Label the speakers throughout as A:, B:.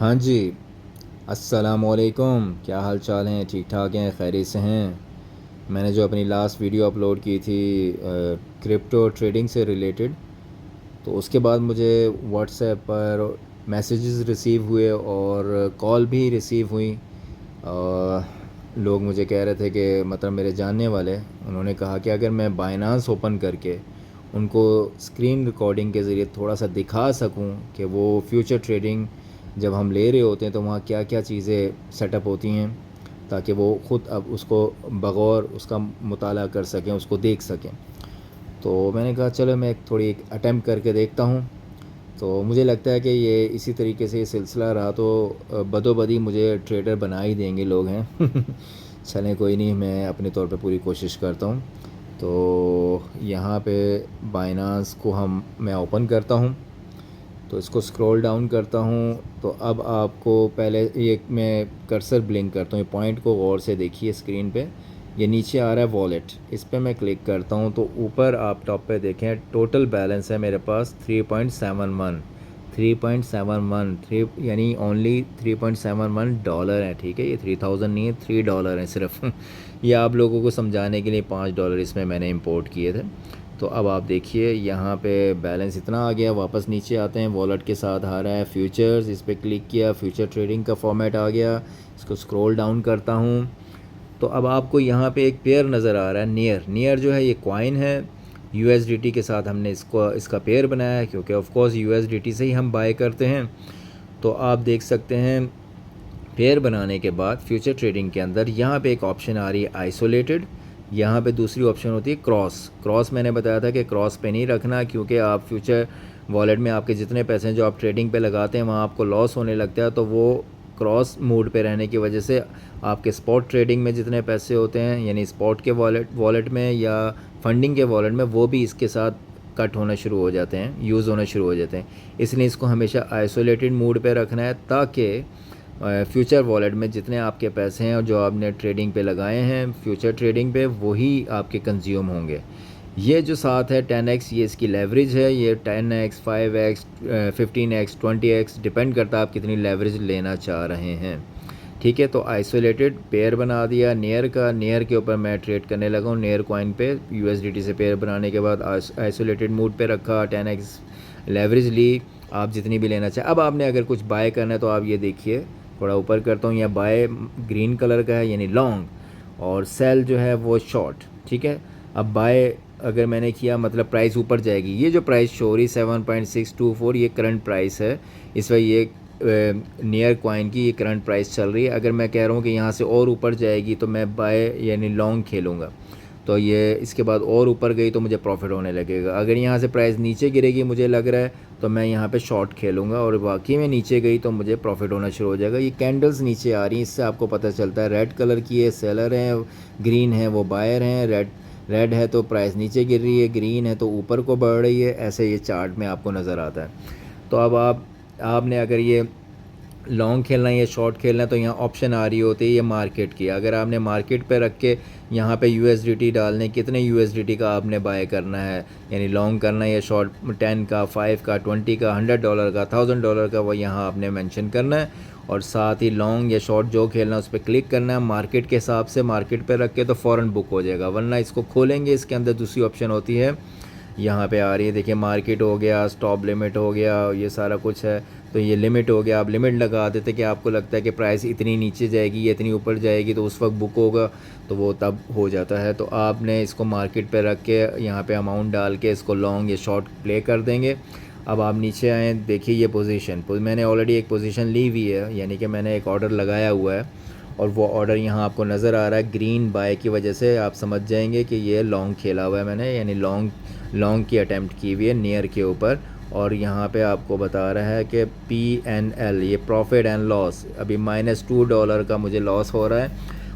A: हाँ जी। अस्सलामुअलैकुम, क्या हाल चाल हैं? ठीक ठाक हैं? खैरियत से हैं? मैंने जो अपनी लास्ट वीडियो अपलोड की थी क्रिप्टो ट्रेडिंग से रिलेटेड, तो उसके बाद मुझे व्हाट्सएप पर मैसेजेस रिसीव हुए और कॉल भी रिसीव हुई। लोग मुझे कह रहे थे कि मतलब मेरे जानने वाले, उन्होंने कहा कि अगर मैं बाइनांस ओपन करके उनको स्क्रीन रिकॉर्डिंग के ज़रिए थोड़ा सा दिखा सकूं कि वो फ्यूचर ट्रेडिंग जब हम ले रहे होते हैं तो वहाँ क्या क्या चीज़ें सेटअप होती हैं, ताकि वो ख़ुद अब उसको बग़ौर उसका मुताला कर सकें, उसको देख सकें। तो मैंने कहा चलो मैं थोड़ी एक अटैम्प्ट करके देखता हूँ। तो मुझे लगता है कि ये इसी तरीके से ये सिलसिला रहा तो बदोबदी मुझे ट्रेडर बना ही देंगे लोग हैं। चलें कोई नहीं, मैं अपने तौर पे पूरी कोशिश करता हूँ। तो यहाँ पे बाइनांस को मैं ओपन करता हूँ, तो इसको स्क्रॉल डाउन करता हूँ। तो अब आपको पहले ये मैं कर्सर ब्लिंक करता हूँ, ये पॉइंट को गौर से देखिए स्क्रीन पे। ये नीचे आ रहा है वॉलेट, इस पर मैं क्लिक करता हूँ तो ऊपर आप टॉप पे देखें टोटल बैलेंस है मेरे पास 3.71। 3.71 3 यानी ओनली $3.71 है। ठीक है, ये 3000 नहीं है, $3 है सिर्फ। ये आप लोगों को समझाने के लिए $5 इसमें मैंने इंपोर्ट किए थे। तो अब आप देखिए यहाँ पे बैलेंस इतना आ गया। वापस नीचे आते हैं, वॉलेट के साथ आ रहा है फ्यूचर्स, इस पर क्लिक किया, फ्यूचर ट्रेडिंग का फॉर्मेट आ गया। इसको स्क्रॉल डाउन करता हूँ तो अब आपको यहाँ पे एक पेयर नज़र आ रहा है, नियर जो है ये कॉइन है। USDT के साथ हमने इसका पेयर बनाया है, क्योंकि ऑफ कोर्स USDT से ही हम बाय करते हैं। तो आप देख सकते हैं पेयर बनाने के बाद फ्यूचर ट्रेडिंग के अंदर यहाँ पे एक ऑप्शन आ रही है आइसोलेटेड। यहाँ पे दूसरी ऑप्शन होती है क्रॉस मैंने बताया था कि क्रॉस पे नहीं रखना, क्योंकि आप फ्यूचर वॉलेट में आपके जितने पैसे हैं जो आप ट्रेडिंग पे लगाते हैं वहाँ आपको लॉस होने लगता है। तो वो क्रॉस मोड पे रहने की वजह से आपके स्पॉट ट्रेडिंग में जितने पैसे होते हैं, यानी स्पॉट के वॉलेट में या फंडिंग के वॉलेट में, वो भी इसके साथ कट होना शुरू हो जाते हैं, यूज़ होना शुरू हो जाते हैं। इसलिए इसको हमेशा आइसोलेटेड मोड पे रखना है, ताकि फ्यूचर वॉलेट में जितने आपके पैसे हैं और जो आपने ट्रेडिंग पे लगाए हैं फ्यूचर ट्रेडिंग पे, वही आपके कंज्यूम होंगे। ये जो साथ है 10x, ये इसकी लेवरेज है। ये 10x 5x 15x 20x depend करता है आप कितनी लेवरेज लेना चाह रहे हैं। ठीक है, तो आइसोलेटेड पेयर बना दिया नियर के ऊपर मैं ट्रेड करने लगा हूँ। नियर कॉइन पे USDT से पेयर बनाने के बाद आइसोलेटेड मोड पे रखा, 10x लेवरेज ली, आप जितनी भी लेना चाहें। अब आपने अगर कुछ बाय करना है तो आप ये देखिए, थोड़ा ऊपर करता हूँ, यहाँ बाय ग्रीन कलर का है यानी लॉन्ग, और सेल जो है वो शॉर्ट। ठीक है, अब बाय अगर मैंने किया मतलब प्राइस ऊपर जाएगी। ये जो प्राइस शो रही 7.624, ये करंट प्राइस है। इस वक्त ये नियर कॉइन की ये करंट प्राइस चल रही है। अगर मैं कह रहा हूँ कि यहाँ से और ऊपर जाएगी तो मैं बाय यानी लॉन्ग खेलूँगा, तो ये इसके बाद और ऊपर गई तो मुझे प्रॉफिट होने लगेगा। अगर यहाँ से प्राइस नीचे गिरेगी मुझे लग रहा है, तो मैं यहाँ पे शॉर्ट खेलूँगा, और वाकई में नीचे गई तो मुझे प्रॉफिट होना शुरू हो जाएगा। ये कैंडल्स नीचे आ रही हैं, इससे आपको पता चलता है रेड कलर की है सेलर हैं, ग्रीन है वो बायर हैं। रेड है तो प्राइस नीचे गिर रही है, ग्रीन है तो ऊपर को बढ़ रही है। ऐसे ये चार्ट में आपको नज़र आता है। तो अब आपने अगर ये लॉन्ग खेलना है या शॉर्ट खेलना है तो यहाँ ऑप्शन आ रही होती है ये मार्केट की। अगर आपने मार्केट पे रख के यहाँ पे USDT डालने, कितने USDT का आपने बाय करना है, यानी लॉन्ग करना है या शॉर्ट, 10 का 5 का 20 का $100 का $1000 का, वो यहाँ आपने मेंशन करना है। और साथ ही लॉन्ग या शॉर्ट जो खेलना है उस पर क्लिक करना है मार्केट के हिसाब से। मार्केट पे रख के तो फ़ौरन बुक हो जाएगा, वरना इसको खोलेंगे इसके अंदर दूसरी ऑप्शन होती है, यहाँ पे आ रही है देखिए, मार्केट हो गया, स्टॉप लिमिट हो गया, ये सारा कुछ है। तो ये लिमिट हो गया, आप लिमिट लगा देते कि आपको लगता है कि प्राइस इतनी नीचे जाएगी या इतनी ऊपर जाएगी तो उस वक्त बुक होगा, तो वो तब हो जाता है। तो आपने इसको मार्केट पे रख के यहाँ पे अमाउंट डाल के इसको लॉन्ग या शॉर्ट प्ले कर देंगे। अब आप नीचे आएँ, देखिए ये पोजीशन मैंने ऑलरेडी एक पोजीशन ली हुई है, यानी कि मैंने एक ऑर्डर लगाया हुआ है, और वो ऑर्डर यहाँ आपको नज़र आ रहा है ग्रीन बाय की वजह से आप समझ जाएंगे कि ये लॉन्ग खेला हुआ है मैंने, यानी लॉन्ग की अटैम्प्ट की हुई है नियर के ऊपर। और यहाँ पे आपको बता रहा है कि PNL, ये प्रॉफिट एंड लॉस, अभी -$2 का मुझे लॉस हो रहा है।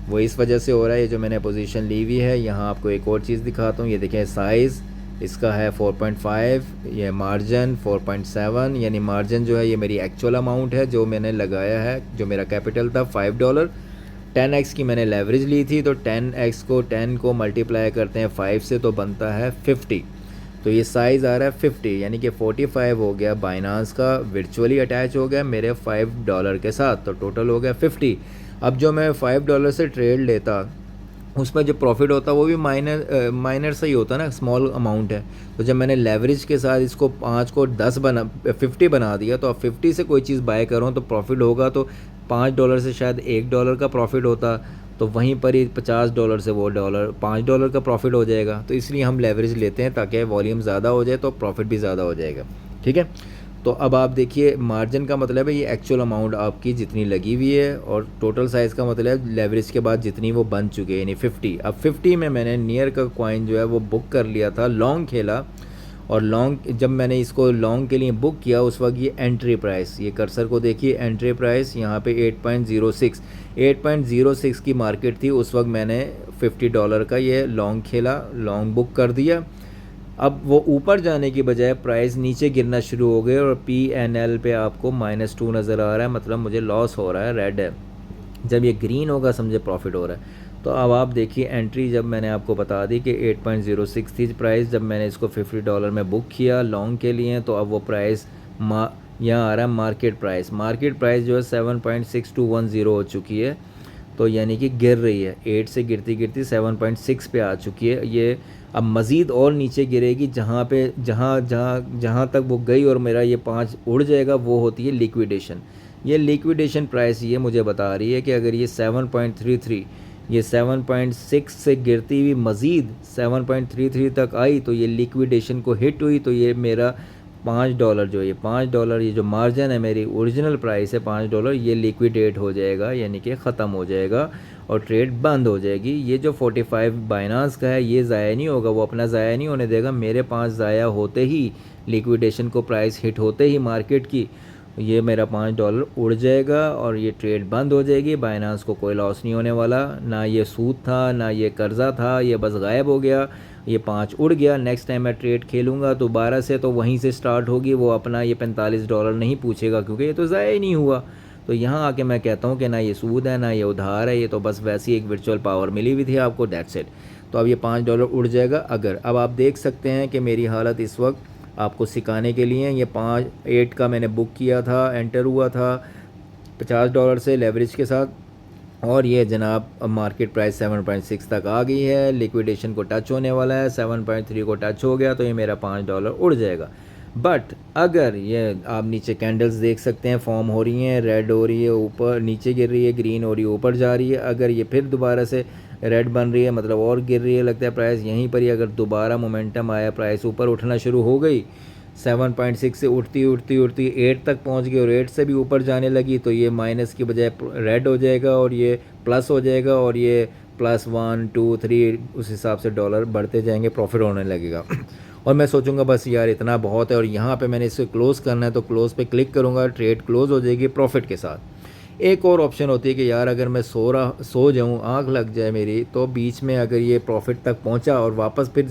A: वो इस वजह से हो रहा है, ये जो मैंने पोजीशन ली हुई है। यहाँ आपको एक और चीज़ दिखाता हूँ, ये देखें साइज़ इसका है 4.5, ये मार्जिन 4.7, यानी मार्जिन जो है ये मेरी एक्चुअल अमाउंट है जो मैंने लगाया है, जो मेरा कैपिटल था $5। 10x की मैंने लेवरेज ली थी, तो 10x को 10 को मल्टीप्लाई करते हैं 5 से तो बनता है 50। तो ये साइज़ आ रहा है 50, यानी कि 45 हो गया बाइनांस का, वर्चुअली अटैच हो गया मेरे $5 के साथ, तो टोटल हो गया 50। अब जो मैं $5 से ट्रेड लेता उसमें जो प्रॉफिट होता वो भी माइनर से ही होता ना, स्मॉल अमाउंट है। तो जब मैंने लेवरेज के साथ इसको 5 को 10 बना 50 बना दिया, तो अब 50 से कोई चीज़ बाय करूँ तो प्रॉफिट होगा, तो $5 से शायद $1 का प्रॉफिट होता, तो वहीं पर ही $50 से वो $5 का प्रॉफिट हो जाएगा। तो इसलिए हम लेवरेज लेते हैं ताकि वॉल्यूम ज़्यादा हो जाए तो प्रॉफिट भी ज़्यादा हो जाएगा। ठीक है, तो अब आप देखिए मार्जिन का मतलब है ये एक्चुअल अमाउंट आपकी जितनी लगी हुई है, और टोटल साइज़ का मतलब लेवरेज के बाद जितनी वो बन चुके हैं, यानी 50। अब 50 में मैंने नियर का कॉइन जो है वो बुक कर लिया था, लॉन्ग खेला, और लॉन्ग जब मैंने इसको लॉन्ग के लिए बुक किया उस वक्त ये एंट्री प्राइस, ये कर्सर को देखिए, एंट्री प्राइस यहाँ पे 8.06 की मार्केट थी उस वक्त। मैंने $50 का ये लॉन्ग खेला, लॉन्ग बुक कर दिया। अब वो ऊपर जाने की बजाय प्राइस नीचे गिरना शुरू हो गए, और PNL पे आपको -2 नज़र आ रहा है, मतलब मुझे लॉस हो रहा है, रेड है। जब ये ग्रीन होगा समझे प्रॉफिट हो रहा है। तो अब आप देखिए एंट्री जब मैंने आपको बता दी कि 8.06 थी प्राइस, जब मैंने इसको $50 में बुक किया लॉन्ग के लिए, तो अब वो प्राइस यहाँ आ रहा है मार्केट प्राइस। मार्केट प्राइस जो है 7.6210 हो चुकी है, तो यानी कि गिर रही है, 8 से गिरती गिरती 7.6 पे आ चुकी है। ये अब मज़ीद और नीचे गिरेगी, जहाँ तक वो गई और मेरा ये 5 उड़ जाएगा, वो होती है लिक्विडेशन। ये लिक्विडेशन प्राइस ये मुझे बता रही है कि अगर ये 7.33 ये 7.6 से गिरती हुई मज़ीद 7.33 तक आई, तो ये लिक्विडेशन को हिट हुई, तो ये मेरा $5 जो ये $5 ये जो मार्जिन है, मेरी ओरिजिनल प्राइस है $5, ये लिक्विडेट हो जाएगा, यानी कि ख़त्म हो जाएगा और ट्रेड बंद हो जाएगी। ये जो 45 बाइनांस का है ये ज़ाया नहीं होगा, वो अपना ज़ाया नहीं होने देगा। मेरे 5 ज़ाया होते ही, लिक्विडेशन को प्राइस हिट होते ही मार्केट की, ये मेरा $5 उड़ जाएगा और ये ट्रेड बंद हो जाएगी। बाइनांस को कोई लॉस नहीं होने वाला, ना ये सूद था ना ये कर्ज़ा था, ये बस गायब हो गया, ये 5 उड़ गया। नेक्स्ट टाइम मैं ट्रेड खेलूँगा दोबारा से तो वहीं से स्टार्ट होगी, वो अपना ये $45 नहीं पूछेगा, क्योंकि ये तो ज़ाया ही नहीं हुआ। तो यहाँ आके मैं कहता हूँ कि ना ये सूद है ना ये उधार है, ये तो बस वैसी एक वर्चुअल पावर मिली हुई थी आपको, दैट्स इट। तो अब ये $5 उड़ जाएगा अगर। अब आप देख सकते हैं कि मेरी हालत इस वक्त आपको सिखाने के लिए, ये 8 का मैंने बुक किया था, एंटर हुआ था $50 से लेवरेज के साथ, और ये जनाब मार्केट प्राइस 7.6 तक आ गई है, लिक्विडेशन को टच होने वाला है, 7.3 को टच हो गया, तो ये मेरा $5 उड़ जाएगा। बट अगर ये आप नीचे कैंडल्स देख सकते हैं फॉर्म हो रही हैं, रेड हो रही है ऊपर, नीचे गिर रही है, ग्रीन हो रही है ऊपर जा रही है। अगर ये फिर दोबारा से रेड बन रही है, मतलब और गिर रही है, लगता है प्राइस यहीं पर ही, अगर दोबारा मोमेंटम आया, प्राइस ऊपर उठना शुरू हो गई, 7.6 से उठती 8 तक पहुंच गई और 8 से भी ऊपर जाने लगी, तो ये माइनस की बजाय रेड हो जाएगा और ये प्लस हो जाएगा, और ये +1 2 3 उस हिसाब से डॉलर बढ़ते जाएंगे, प्रॉफिट होने लगेगा। और मैं सोचूंगा बस यार इतना बहुत है, और यहाँ पे मैंने इसे क्लोज़ करना है, तो क्लोज़ पे क्लिक करूँगा, ट्रेड क्लोज़ हो जाएगी प्रॉफिट के साथ। एक और ऑप्शन होती है कि यार अगर मैं सो जाऊँ, आँख लग जाए मेरी, तो बीच में अगर ये प्रॉफिट तक पहुँचा और वापस फिर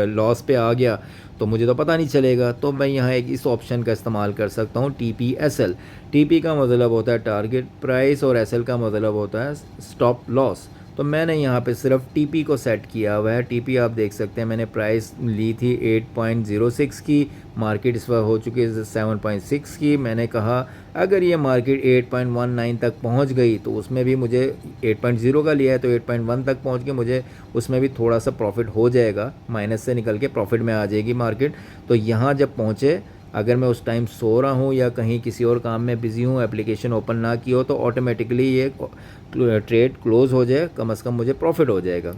A: लॉस पे आ गया, तो मुझे तो पता नहीं चलेगा। तो मैं यहाँ एक इस ऑप्शन का इस्तेमाल कर सकता हूँ, TPSL। TP का मतलब होता है टारगेट प्राइस और SL का मतलब होता है स्टॉप लॉस। तो मैंने यहाँ पे सिर्फ TP को सेट किया हुआ है। TP आप देख सकते हैं, मैंने प्राइस ली थी 8.06 की, मार्केट इस वक्त हो चुकी है 7.6 की। मैंने कहा अगर ये मार्केट 8.19 तक पहुँच गई, तो उसमें भी मुझे 8.0 का लिया है, तो 8.1 तक पहुँच के मुझे उसमें भी थोड़ा सा प्रॉफिट हो जाएगा, माइनस से निकल के प्रॉफिट में आ जाएगी मार्केट। तो यहाँ जब पहुँचे, अगर मैं उस टाइम सो रहा हूँ या कहीं किसी और काम में बिज़ी हूँ, एप्लीकेशन ओपन ना की हो, तो ऑटोमेटिकली ये ट्रेड क्लोज़ हो जाए, कम से कम मुझे प्रॉफिट हो जाएगा।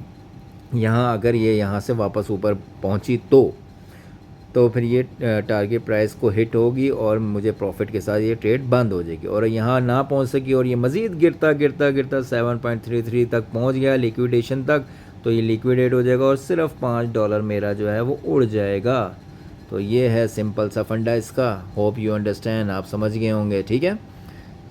A: यहाँ अगर ये यहाँ से वापस ऊपर पहुँची तो फिर ये टारगेट प्राइस को हिट होगी और मुझे प्रॉफिट के साथ ये ट्रेड बंद हो जाएगी। और यहाँ ना पहुँच सकी और ये मज़ीद गिरता 7.33 तक पहुँच गया लिक्विडेशन तक, तो ये लिक्विडेट हो जाएगा और सिर्फ $5 मेरा जो है वो उड़ जाएगा। तो ये है सिंपल सा फंडा इसका। होप यू अंडरस्टैंड, आप समझ गए होंगे। ठीक है,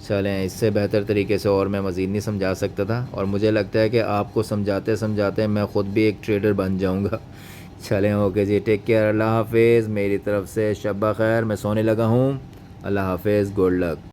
A: चलें, इससे बेहतर तरीके से और मैं मज़ीद नहीं समझा सकता था, और मुझे लगता है कि आपको समझाते समझाते मैं ख़ुद भी एक ट्रेडर बन जाऊंगा। चलें, ओके जी, टेक केयर, अल्लाह हाफिज़। मेरी तरफ से शब खैर, मैं सोने लगा हूँ, अल्लाह हाफिज़, गुड लक।